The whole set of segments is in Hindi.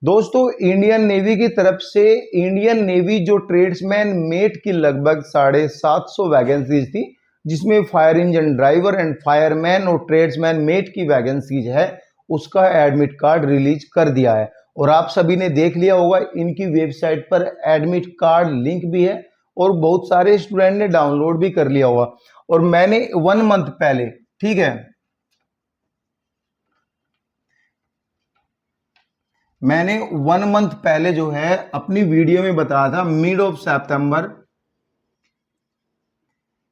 दोस्तों इंडियन नेवी की तरफ से इंडियन नेवी जो ट्रेड्समैन मेट की लगभग 750 वैकेंसीज थी, जिसमें fire engine driver and fireman और ट्रेड्समैन मेट की वैकेंसीज है, उसका एडमिट कार्ड रिलीज कर दिया है। और आप सभी ने देख लिया होगा, इनकी वेबसाइट पर एडमिट कार्ड लिंक भी है और बहुत सारे स्टूडेंट ने डाउनलोड भी कर लिया होगा। और मैंने 1 मंथ पहले, ठीक है, मैंने 1 मंथ पहले जो है अपनी वीडियो में बताया था मिड ऑफ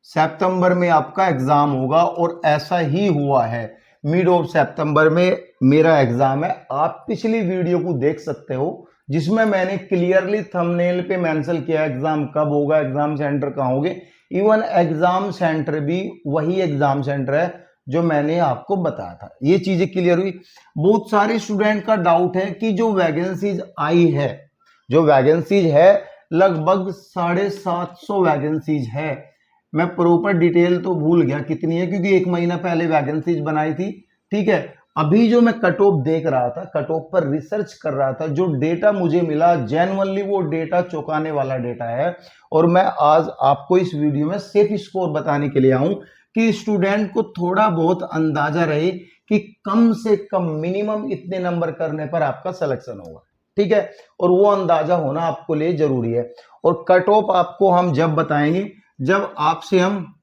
सितंबर में आपका एग्जाम होगा, और ऐसा ही हुआ है। मिड ऑफ सितंबर में मेरा एग्जाम है। आप पिछली वीडियो को देख सकते हो, जिसमें मैंने क्लियरली थंबनेल पे मेंशन किया एग्जाम कब होगा, एग्जाम सेंटर कहाँ होंगे। इवन एग्जाम सेंटर भी वही एग्जाम सेंटर है जो मैंने आपको बताया था। ये चीजें क्लियर हुई। बहुत सारे स्टूडेंट का डाउट है कि जो वैकेंसीज आई है, जो वैकेंसीज है लगभग 750 वैकेंसीज है। मैं प्रॉपर डिटेल तो भूल गया कितनी है, क्योंकि 1 महीना पहले वैकेंसीज बनाई थी, ठीक है। अभी जो मैं कट ऑफ देख रहा था, कट ऑफ पर रिसर्च कर रहा था, जो डेटा मुझे मिला जेन्युइनली वो डेटा चौंकाने वाला डेटा है। और मैं आज आपको इस वीडियो में सेफ स्कोर बताने के लिए आऊं कि स्टूडेंट को थोड़ा बहुत अंदाजा रहे कि कम से कम मिनिमम इतने नंबर करने पर आपका सिलेक्शन होगा, ठीक है। और वो अंदाजा होना आपको लिए जरूरी है। और कट ऑफ आपको हम जब बताएंगे जब आपसे हम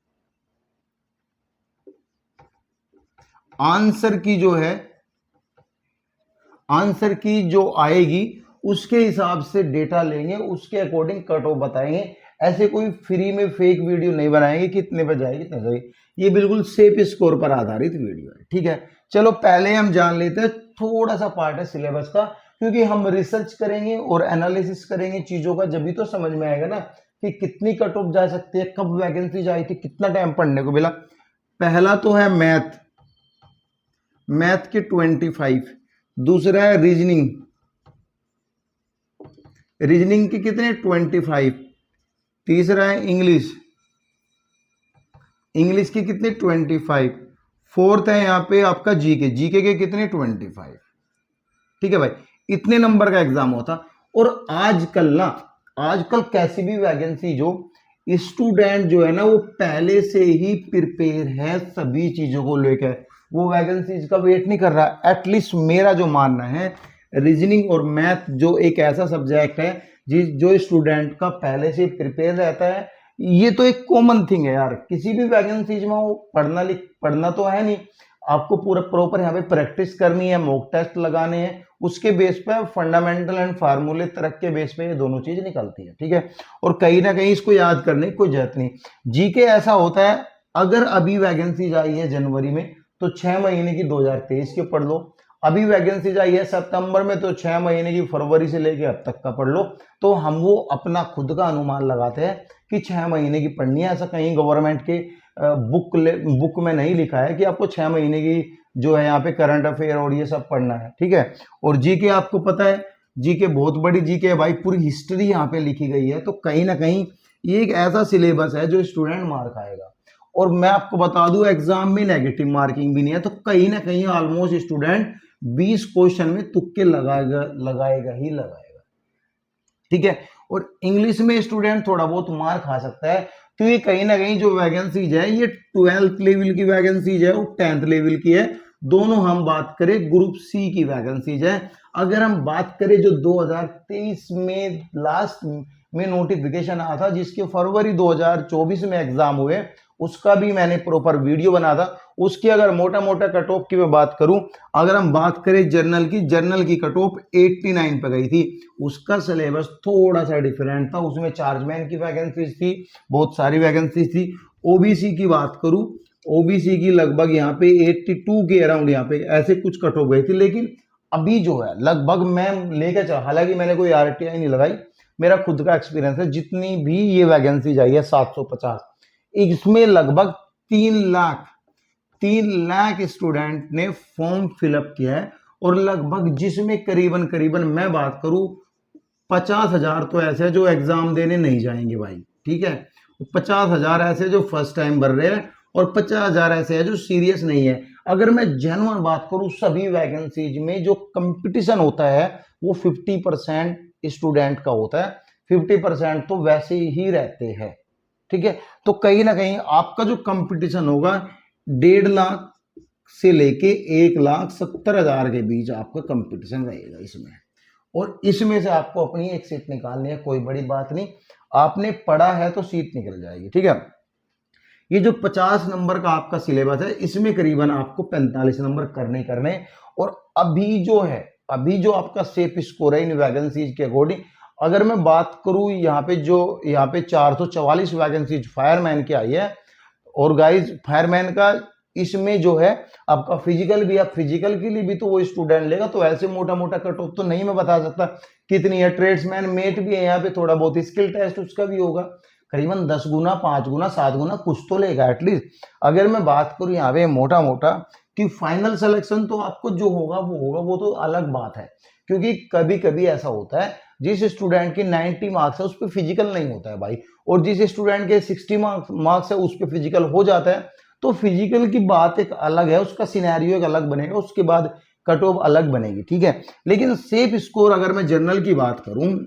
आंसर की जो आएगी उसके हिसाब से डेटा लेंगे, उसके अकॉर्डिंग कट ऑफ बताएंगे। ऐसे कोई फ्री में फेक वीडियो नहीं बनाएंगे कितने पर जाएगी कितने जाएगी। ये बिल्कुल सेफ स्कोर पर आधारित वीडियो है, ठीक है। चलो पहले हम जान लेते हैं, थोड़ा सा पार्ट है सिलेबस का, क्योंकि हम रिसर्च करेंगे और एनालिसिस करेंगे चीजों का, जब भी तो समझ में आएगा ना कि कितनी कट ऑफ जा सकती है, कब वैकेंसी आई थी, कितना टाइम पढ़ने को मिला। पहला तो है मैथ के 25, दूसरा है रीजनिंग के कितने 25, तीसरा है इंग्लिश के कितने 25, फोर्थ है यहाँ पे आपका जीके के कितने 25, ठीक है भाई। इतने नंबर का एग्जाम होता। और आजकल कैसी भी वैकेंसी जो स्टूडेंट जो है ना, वो पहले से ही प्रिपेयर है सभी चीजों को लेकर, वो वैकेंसीज का वेट नहीं कर रहा। एटलीस्ट मेरा जो मानना है, रीजनिंग और मैथ जो एक ऐसा सब्जेक्ट है जो स्टूडेंट का पहले से प्रिपेयर रहता है, ये तो एक कॉमन थिंग है यार। किसी भी वैकेंसीज में वो पढ़ना तो है नहीं, आपको पूरा प्रॉपर यहाँ पे प्रैक्टिस करनी है, मॉक टेस्ट लगाने हैं, उसके बेस पे फंडामेंटल एंड फार्मूले तरक के बेस पे ये दोनों चीज निकलती है, ठीक है। और कहीं ना कहीं इसको याद करने की कोई जरूरत नहीं। जीके ऐसा होता है, अगर अभी वैकेंसीज आई है जनवरी में तो 6 महीने की 2023 के पढ़ लो। अभी वैकेंसीज आई है सितंबर में तो 6 महीने की फरवरी से लेके अब तक का पढ़ लो। तो हम वो अपना खुद का अनुमान लगाते हैं कि 6 महीने की पढ़नी है। ऐसा कहीं गवर्नमेंट के बुक में नहीं लिखा है कि आपको 6 महीने की जो है यहाँ पे करंट अफेयर और ये सब पढ़ना है, ठीक है। और जीके आपको पता है, जीके बहुत बड़ी जीके है भाई, पूरी हिस्ट्री यहाँ पे लिखी गई है। तो कहीं ना कहीं ये एक ऐसा सिलेबस है जो स्टूडेंट मार खाएगा। और मैं आपको बता दूं, एग्जाम में नेगेटिव मार्किंग भी नहीं है, तो कहीं ना कहीं ऑलमोस्ट स्टूडेंट 20 क्वेश्चन में तुक्के लगाएगा ही लगाएगा, ठीक है। और इंग्लिश में स्टूडेंट थोड़ा बहुत मार खा सकता है, क्योंकि कहीं ना कहीं जो वैकेंसीज है ये 12th लेवल की वैकेंसीज है और 10th लेवल की है। दोनों हम बात करें ग्रुप सी की वैकेंसीज है। अगर हम बात करें जो 2023 में लास्ट में नोटिफिकेशन आया था, जिसके फरवरी 2024 में एग्जाम हुए, उसका भी मैंने प्रॉपर वीडियो बना था। उसकी अगर मोटा मोटा कट ऑफ की मैं बात करूं, अगर हम बात करें जर्नल की कट ऑफ 89 पे गई थी। उसका सिलेबस थोड़ा सा डिफरेंट था, उसमें चार्जमैन की वैकेंसीज थी, बहुत सारी वैकेंसीज थी। ओबीसी की बात करूं, ओबीसी की लगभग यहाँ पे 82 के अराउंड यहाँ पे ऐसे कुछ कट ऑफ गई थी। लेकिन अभी जो है लगभग मैं लेकर चला, हालांकि मैंने कोई आरटीआई नहीं लगाई, मेरा खुद का एक्सपीरियंस है, जितनी भी ये वैकेंसीज आई है 750, इसमें लगभग 3 लाख स्टूडेंट ने फॉर्म फिलअप किया है। और लगभग जिसमें करीबन मैं बात करूं 50,000 तो ऐसे है जो एग्जाम देने नहीं जाएंगे भाई, ठीक है। 50,000 ऐसे जो फर्स्ट टाइम भर रहे हैं और 50,000 ऐसे है जो सीरियस नहीं है। अगर मैं जेन्युइन बात करूं, सभी वैकेंसीज में जो कंपटीशन होता है वो 50% स्टूडेंट का होता है, 50% तो वैसे ही रहते हैं, ठीक है। तो कहीं ना कहीं आपका जो कंपटीशन होगा 1.5 लाख से लेके 1,70,000 के बीच आपका कंपटीशन रहेगा इसमें, और इसमें से आपको अपनी एक सीट निकालनी है, कोई बड़ी बात नहीं, आपने पढ़ा है तो सीट निकल जाएगी, ठीक है। ये जो 50 नंबर का आपका सिलेबस है, इसमें करीबन आपको 45 नंबर करने, और अभी जो आपका सेफ स्कोर है इन वैकेंसीज के अकॉर्डिंग, अगर मैं बात करूं यहाँ पे 444 वैकेंसीज फायरमैन की आई है, और गाइज फायरमैन का इसमें जो है आपका फिजिकल भी है, फिजिकल के लिए भी तो वो स्टूडेंट लेगा, तो ऐसे मोटा मोटा कट ऑफ तो नहीं मैं बता सकता कितनी है। ट्रेड्समैन मेट भी है यहाँ पे, थोड़ा बहुत स्किल टेस्ट उसका भी होगा, करीबन 10 गुना 5 गुना 7 गुना कुछ तो लेगा एटलीस्ट। अगर मैं बात करूं यहाँ पे मोटा मोटा कि फाइनल सिलेक्शन तो आपको जो होगा वो तो अलग बात है, क्योंकि कभी कभी ऐसा होता है जिस स्टूडेंट के 90 मार्क्स है उस पर फिजिकल नहीं होता है भाई, और जिस स्टूडेंट के 60 मार्क्स है उस पर फिजिकल हो जाता है, तो फिजिकल की बात एक अलग है, उसका सिनेरियो एक अलग बनेगा, उसके बाद कट ऑफ अलग बनेगी, ठीक है। लेकिन सेफ स्कोर अगर मैं जनरल की बात करूं,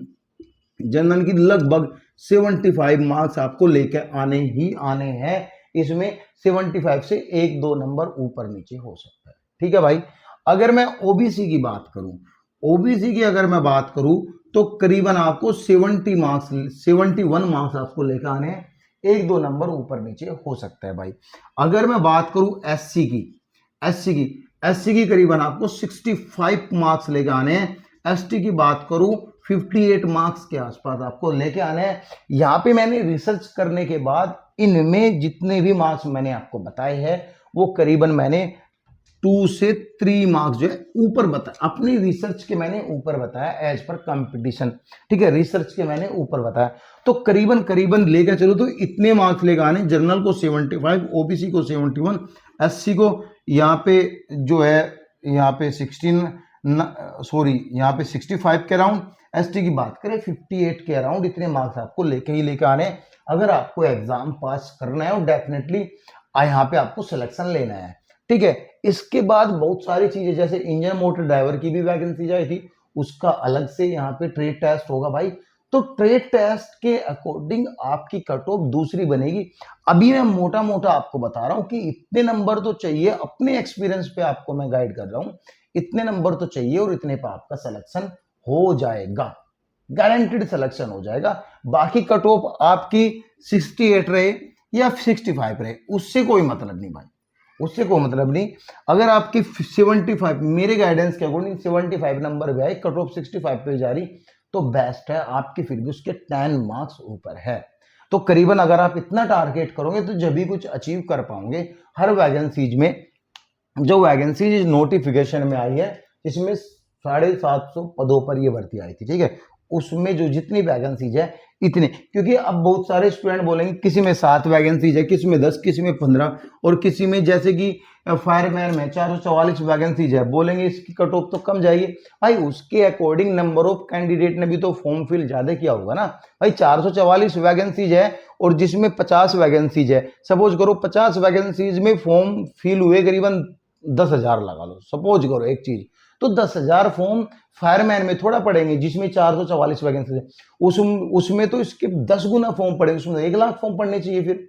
जनरल की लगभग 75 मार्क्स आपको लेके आने ही आने हैं, इसमें 75 से 1-2 नंबर ऊपर नीचे हो सकता है, ठीक है भाई। अगर मैं ओबीसी की बात करूं, ओबीसी की अगर मैं बात करूं तो करीबन आपको 71 मार्क्स आपको लेकर आने हैं, 1-2 नंबर ऊपर नीचे हो सकता है भाई। अगर मैं बात करूं एससी की करीबन आपको 65 मार्क्स लेकर आने हैं, एसटी की बात करूं 58 मार्क्स के आसपास आपको लेके आने हैं। यहाँ पे मैंने रिसर्च करने के बाद इनमें जितने भी मार्क्स मैंने आपको बताए हैं वो करीबन मैंने 2 से 3 मार्क्स जो है ऊपर बताया, अपनी रिसर्च के मैंने ऊपर बताया एज पर कंपटीशन, ठीक है, रिसर्च के मैंने ऊपर बताया, तो करीबन लेकर चलो तो इतने मार्क्स लेकर आने। जनरल को 75, ओबीसी को 71, एससी को यहाँ पे जो है यहाँ पे 65 के अराउंड, एसटी की बात करें 58 के अराउंड, इतने मार्क्स आपको लेके आने अगर आपको एग्जाम पास करना है, और डेफिनेटली यहाँ पे आपको सिलेक्शन लेना है, ठीक है। इसके बाद बहुत सारी चीजें, जैसे इंजन मोटर ड्राइवर की भी वैकेंसी आई थी, उसका अलग से यहाँ पे ट्रेड टेस्ट होगा भाई, तो ट्रेड टेस्ट के अकॉर्डिंग आपकी कट ऑफ दूसरी बनेगी। अभी मैं मोटा मोटा आपको बता रहा हूं कि इतने नंबर तो चाहिए, अपने एक्सपीरियंस पे आपको मैं गाइड कर रहा हूं, इतने नंबर तो चाहिए और इतने पे आपका सिलेक्शन हो जाएगा, गारंटेड सिलेक्शन हो जाएगा। बाकी कट ऑफ आपकी 68 रहे या 65 रहे, उससे कोई मतलब नहीं भाई, उससे कोई मतलब नहीं। अगर आपकी 75, मेरे गाइडेंस के अकॉर्डिंग 75 नंबर भी आए, कट ऑफ 65 पे जा रही, तो बेस्ट है, आपकी फिर भी उसके 10 मार्क्स ऊपर है। तो करीबन अगर आप इतना टारगेट करोगे तो जब भी कुछ अचीव कर पाओगे। हर वैकेंसीज में जो वैकेंसीज नोटिफिकेशन में आई है, इसमें 750 पदों पर ये भर्ती आई थी, ठीक है, उसमें जो जितनी वैकेंसीज है इतने, क्योंकि अब बहुत सारे स्टूडेंट बोलेंगे किसी में 7 वैकेंसीज है, किसी में 10, किसी में 15, और किसी में जैसे कि फायरमैन में 444 वैकेंसीज है, बोलेंगे इसकी कट ऑफ तो कम जाएगी भाई, उसके अकॉर्डिंग नंबर ऑफ कैंडिडेट ने भी तो फॉर्म फिल ज्यादा किया होगा ना भाई। 444 वैकेंसीज है और जिसमें 50 वैकेंसीज है, सपोज करो 50 वैकेंसीज में फॉर्म फिल हुए करीबन 10,000 लगा लो, सपोज करो एक चीज, तो 10,000 फॉर्म फायरमैन में थोड़ा पड़ेंगे जिसमें 444 वैकेंसी है, उसमें तो इसके 10 गुना फॉर्म पड़ेंगे, उसमें 1 लाख फॉर्म पड़ने चाहिए फिर,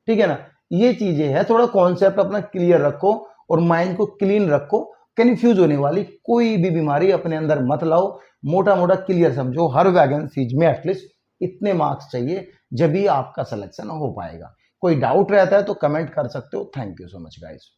ठीक है ना। ये चीजें है, थोड़ा कॉन्सेप्ट अपना क्लियर रखो और माइंड को क्लीन रखो, कंफ्यूज होने वाली कोई भी बीमारी अपने अंदर मत लाओ, मोटा मोटा क्लियर समझो, हर वैकेंसीज में एटलीस्ट इतने मार्क्स चाहिए, जब भी आपका सिलेक्शन हो पाएगा। कोई डाउट रहता है तो कमेंट कर सकते हो। Thank you so much guys.